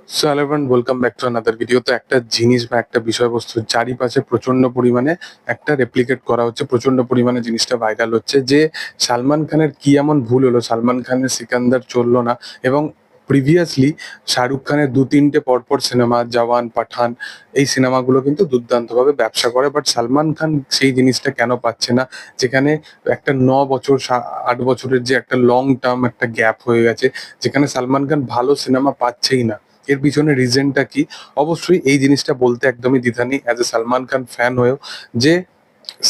So hello everyone, welcome back to another video. তো একটা জিনিস বা একটা বিষয়বস্তু চারিপাশে প্রচন্ড পরিমাণে একটা রেপ্লিকেট করা হচ্ছে, প্রচন্ড পরিমাণে জিনিসটা ভাইরাল হচ্ছে যে সালমান খানের কি এমন ভুল হলো, সালমান খানের সিকান্দার চললো না এবং প্রিভিয়াসলি শাহরুখ খানের দু তিনটে পরপর সিনেমা জওয়ান, পাঠান, এই সিনেমাগুলো কিন্তু দুর্দান্তভাবে ব্যবসা করে। বাট সালমান খান সেই জিনিসটা কেন পাচ্ছে না, যেখানে একটা 9 বছর 8 বছরের যে একটা লং টার্ম একটা গ্যাপ হয়ে গেছে, যেখানে সালমান খান ভালো সিনেমা পাচ্ছেই না। এর পিছনে রিজনটা কি? অবশ্যই এই জিনিসটা বলতে একদমই দ্বিধা নেই as a Salman Khan fan হয়েও, যে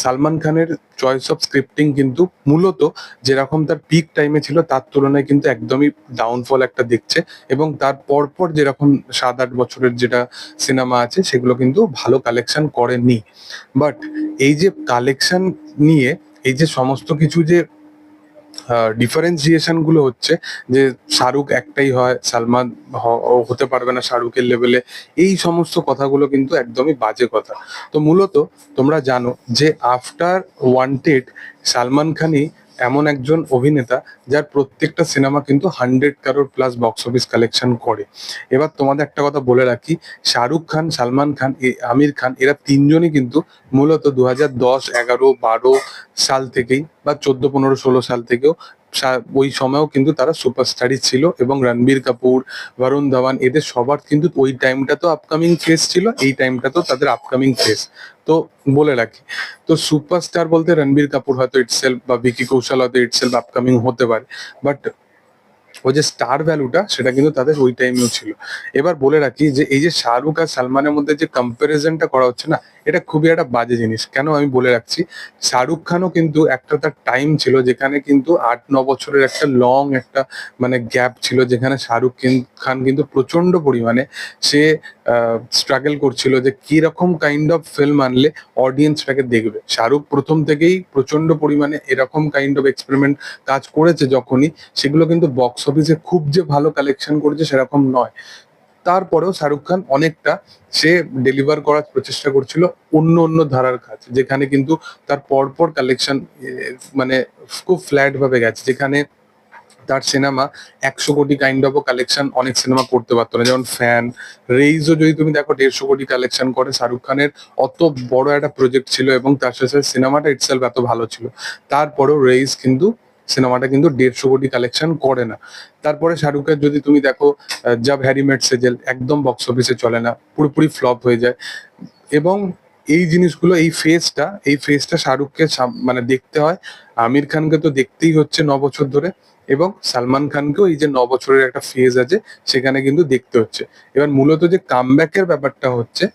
সালমান খানের চয়েস অফ স্ক্রিপ্টিং কিন্তু মূলত যেরকম তার পিক টাইমে ছিল তার তুলনায় কিন্তু একদমই ডাউনফল একটা দেখছে, এবং তার পরপর যেরকম 7-8 বছরের যেটা সিনেমা আছে সেগুলো কিন্তু ভালো কালেকশন করেনি। বাট এই যে কালেকশন নিয়ে এই যে সমস্ত কিছু যে ডিফারেন্সিয়েশন গুলো হচ্ছে, যে শাহরুখ একটাই হয়, সালমান হতে পারবে না শাহরুখের লেভেলে, এই সমস্ত কথাগুলো কিন্তু একদমই বাজে কথা। তো মূলত তোমরা জানো যে আফটার ওয়ান্টেড সালমান খানই এমন একজন অভিনেতা যার প্রত্যেকটা সিনেমা কিন্তু 100 crore plus box office collection করে। এবার তোমাদের একটা কথা বলে রাখি, শাহরুখ খান, সালমান খান, আমির খান, এরা তিনজনই কিন্তু মূলত 2010, 11, 12 সাল থেকেই বা 14, 15, 16 সাল থেকেও ওই সময়েও কিন্তু তারা সুপারস্টারই ছিল, এবং রণবীর কাপুর, বরুণ ধাওয়ান, এদের সবার কিন্তু ওই টাইমটা তো আপকামিং ফেস ছিল, এই টাইমটা তো তাদের আপকামিং ফেস। তো বলে রাখি, তো সুপারস্টার বলতে রণবীর কাপুর হয়তো ইটসেলফ বা ভিকি কৌশল হয়তো ইটসেলফ আপকামিং হতে পারে, বাট ওই যে স্টার ভ্যালুটা সেটা কিন্তু তাদের ওই টাইমেও ছিল। এবার বলে রাখি যে এই যে শাহরুখ আর সালমানের মধ্যে যে কম্পারিজনটা করা হচ্ছে না, এটা খুবই একটা বাজে জিনিস। কেন আমি বলে রাখছি, শাহরুখ খানও কিন্তু একটা তার টাইম ছিল যেখানে কিন্তু 8-9 বছরের একটা লং একটা মানে গ্যাপ ছিল, যেখানে শাহরুখ খান কিন্তু প্রচন্ড পরিমাণে সে স্ট্রাগল করছিল যে কি রকম কাইন্ড অফ ফিল্ম আনলে অডিয়েন্সটাকে দেখবে। শাহরুখ প্রথম থেকেই প্রচন্ড পরিমাণে এরকম কাইন্ড অফ এক্সপেরিমেন্ট কাজ করেছে যখনই, সেগুলো কিন্তু বক্স অফিসে খুব যে ভালো কালেকশন করেছে সেরকম নয়। তারপরেও শাহরুখ খান অনেকটা সে ডেলিভার করার প্রচেষ্টা করছিল অন্য অন্য ধারার কাজ, যেখানে কিন্তু তার পরপর কালেকশন মানে খুব ফ্ল্যাট ভাবে গেছে, যেখানে তার সিনেমা 100 কোটি কাইন্ড অফ কালেকশন অনেক সিনেমা করতে পারতো না। যেমন ফ্যান, রেইজও যদি তুমি দেখো 150 কোটি কালেকশন করে, শাহরুখ খানের অত বড় একটা প্রজেক্ট ছিল এবং তার সাথে সিনেমাটা ইটসেলফ এত ভালো ছিল, তারপরেও রেইজ কিন্তু সিনেমাটা কিন্তু 150 কোটি কালেকশন করে না। তারপরে শাহরুখের যদি তুমি দেখো জাব হ্যারি মেট সেজেল, একদম বক্স অফিসে চলে না, পুরোপুরি ফ্লপ হয়ে যায়। এবং এই জিনিসগুলো, এই ফেসটা শাহরুখকে মানে দেখতে হয়, আমির খানকে তো দেখতেই হচ্ছে 9 বছর ধরে, এবং সালমান খানকেও এই যে 9 বছরের একটা ফেজ আছে সেখানে কিন্তু দেখতে হচ্ছে। এবার মূলত যে কামব্যাকের ব্যাপারটা হচ্ছে,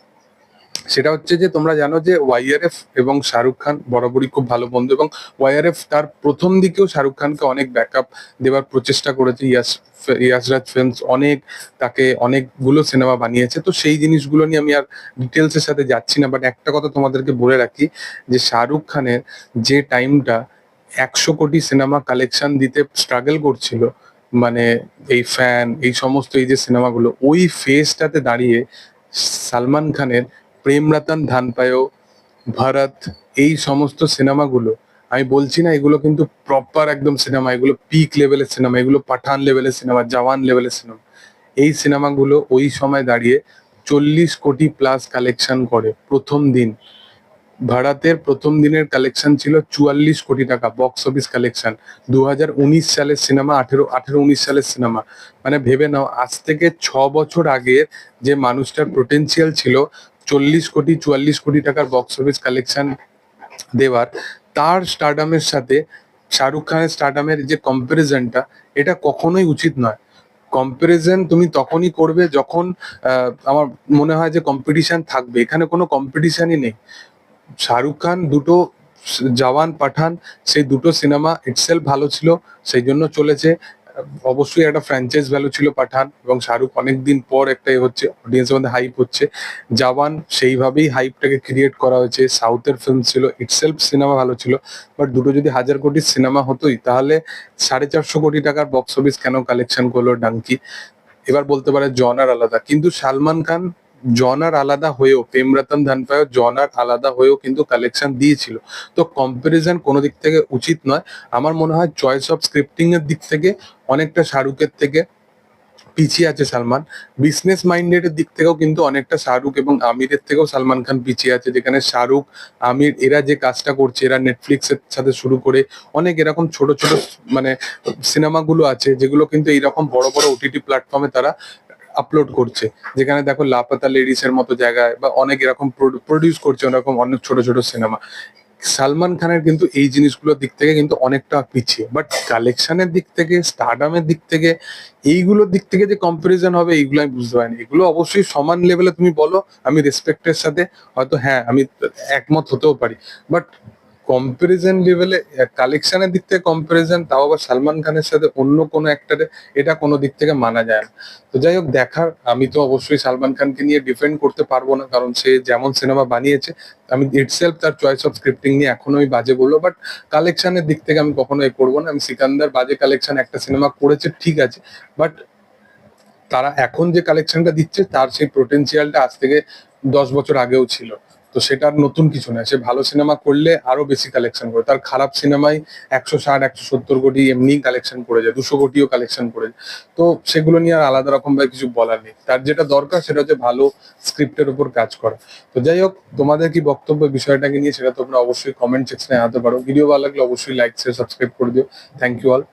সেটা হচ্ছে যে তোমরা জানো যে ওয়াইআরএফ এবং শাহরুখ খান বরাবরই খুব ভালো বন্ধু, এবং ওয়াইআরএফ তার প্রথম দিকেও শাহরুখ খানকে অনেক ব্যাকআপ দেওয়ার প্রচেষ্টা করেছে। ইয়াসরাজ ফিল্মস অনেক তাকে অনেকগুলো সিনেমা বানিয়েছে। তো সেই জিনিসগুলো নিয়ে আমি আর ডিটেলস এর সাথে যাচ্ছি না, বাট একটা কথা তোমাদেরকে বলে রাখি, যে শাহরুখ খানের যে টাইমটা 100 কোটি সিনেমা কালেকশন দিতে স্ট্রাগল করছিল, মানে এই ফ্যান, এই সমস্ত এই যে সিনেমাগুলো, ওই ফেজটাতে দাঁড়িয়ে সালমান খানের প্রেম রতন ধান পায়ো, ভরত, এই সমস্ত সিনেমাগুলো, আমি বলছি না এগুলো কিন্তু প্রপার একদম সিনেমা, এগুলো পিক লেভেলের সিনেমা, এগুলো পাঠান লেভেলের সিনেমা, জওয়ান লেভেলের সিনেমা। এই সিনেমাগুলো ওই সময় দাঁড়িয়ে 40 কোটি প্লাস কালেকশন করে প্রথম দিন। ভাড়াতের প্রথম দিনের কালেকশন ছিল 44 কোটি টাকা বক্স অফিস কালেকশন। 2019 সালের সিনেমা, 18-19 সালের সিনেমা। মানে ভেবে নাও, আজ থেকে 6 বছর আগের যে মানুষটার পোটেনশিয়াল ছিল 40 কোটি 44 কোটি টাকার বক্স অফিস কালেকশন দেওয়ার, তার স্টারডামের সাথে শাহরুখ খানের স্টারডামের যে কম্পারিজনটা, এটা কখনোই উচিত নয়। কম্পারিজন তুমি তখনই করবে যখন আমার মনে হয় যে কম্পিটিশন থাকবে, এখানে কোনো কম্পিটিশনই নেই। শাহরুখ খান দুটো জওয়ান, পাঠান, সেই দুটো সিনেমা ইটসেলফ ভালো ছিল, সেই জন্য চলেছে। অবশ্যই একটা ফ্র্যাঞ্চাইজ ভ্যালু ছিল পাঠান, এবং শাহরুখ অনেকদিন পর একটা হচ্ছে, অডিয়েন্সের মধ্যে হাইপ হচ্ছে। জওয়ান সেইভাবেই হাইপটাকে ক্রিয়েট করা হয়েছে, সাউথের ফিল্ম ছিল, ইটসেলফ সিনেমা ভালো ছিল। বাট দুটো যদি 1000 কোটির সিনেমা হতোই, তাহলে 450 কোটি টাকার বক্স অফিস কেন কালেকশন করলো ডাঙ্কি? এবার বলতে পারে জনার আলাদা, কিন্তু সালমান খান জনার আলাদা হয়েও, প্রেম রতন ধন পায়ো জনার আলাদা হয়েও কিন্তু কালেকশন দিয়েছিল। তো কম্পারিজন কোনো দিক থেকে উচিত নয়। আমার মনে হয় চয়েস অফ স্ক্রিপ্টিং এর দিক থেকে অনেকটা শাহরুখের থেকে পিছিয়ে আছে সালমান। বিজনেস মাইন্ডেড এর দিক থেকেও কিন্তু অনেকটা শাহরুখ এবং আমিরের থেকেও সালমান খান পিছিয়ে আছে, যেখানে শাহরুখ, আমির এরা যে কাজটা করছে, এরা নেটফ্লিক্স এর সাথে শুরু করে অনেক এরকম ছোট ছোট মানে সিনেমাগুলো আছে যেগুলো কিন্তু এইরকম বড় বড় ওটিটি প্ল্যাটফর্মে তারা আপলোড করছে। যেখানে দেখো লাপাতা লেডিস এর মতো জায়গায় বা অনেক এরকম প্রডিউস করছে ওরকম অনেক ছোট ছোট সিনেমা। সালমান খানের কিন্তু এই জিনিসগুলোর দিক থেকে কিন্তু অনেকটা পিছিয়ে, বাট কালেকশনের দিক থেকে, স্টারডামের দিক থেকে, এইগুলোর দিক থেকে যে কম্পারিজন হবে এইগুলো আমি বুঝতে পারিনি। এগুলো অবশ্যই সমান লেভেলে তুমি বলো, আমি রেসপেক্টের সাথে হয়তো হ্যাঁ আমি একমত হতেও পারি, বাট কম্পারিজন লেভেলে কালেকশনের দিক থেকে কম্পারিজন, তাও আবার সালমান খানের সাথে অন্য কোনো অ্যাক্টরে, এটা কোনো দিক থেকে মানা যায় না। তো যাই হোক দেখার, আমি তো অবশ্যই সালমান খানকে নিয়ে ডিফেন্ড করতে পারবো না, কারণ সে যেমন সিনেমা বানিয়েছে, আমি ইটসেলফ তার চয়েস অফ স্ক্রিপ্টিং নিয়ে এখনোই বাজে বলবো, বাট কালেকশনের দিক থেকে আমি কখনো এ করবো না। আমি সিকান্দার বাজে কালেকশন একটা সিনেমা করেছে ঠিক আছে, বাট তারা এখন যে কালেকশনটা দিচ্ছে তার সেই পোটেনশিয়ালটা আজ থেকে 10 বছর আগেও ছিল। তো সেটা আর নতুন কিছু না, সে ভালো সিনেমা করলে আরো বেশি কালেকশন করে, তার খারাপ সিনেমায় 160-170 কোটি এমনি কালেকশন করে যায়, 200 কোটিও কালেকশন করে যায়। তো সেগুলো নিয়ে আর আলাদা রকম ভাবে কিছু বলার নেই, তার যেটা দরকার সেটা হচ্ছে ভালো স্ক্রিপ্টের উপর কাজ করা। তো যাই হোক, তোমাদের কি বক্তব্য বিষয়টাকে নিয়ে সেটা তোমরা অবশ্যই কমেন্ট সেকশনে জানাতে পারো। ভিডিও ভালো লাগলে অবশ্যই লাইক শেয়ার সাবস্ক্রাইব করে দিও। Thank you all.